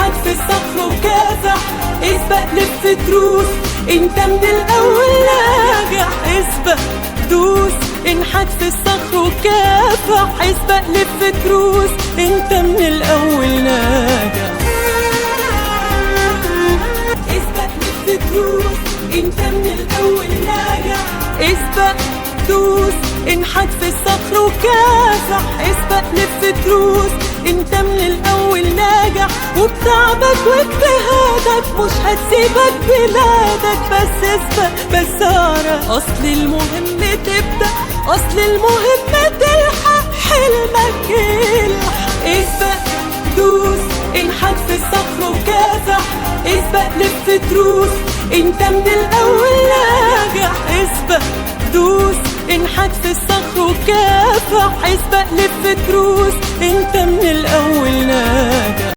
انحت في الصخر وكافح، اسبق لف تروس انت من الاول ناجح. اسبق دوس انحت في الصخر وكافح، اسبق لف تروس انت من الاول ناجح. اسبق لف تروس انت من الاول ناجح. اسبق دوس انحت في الصخر وكافح، اسبق لف تروس انت من الاول ناجح. وبتعبك واجتهادك مش هتسيبك بلادك، بس اسبق بس اعرف اصل المهم تبدأ، اصل المهم تلحق حلمك يلحق. اسبق دوس انحت في الصخر وكافح، اسبق لف تروس انت من الاول ناجح. اسبق دوس انحت في الصخر وكافح، اسبق لف تروس انت من الاول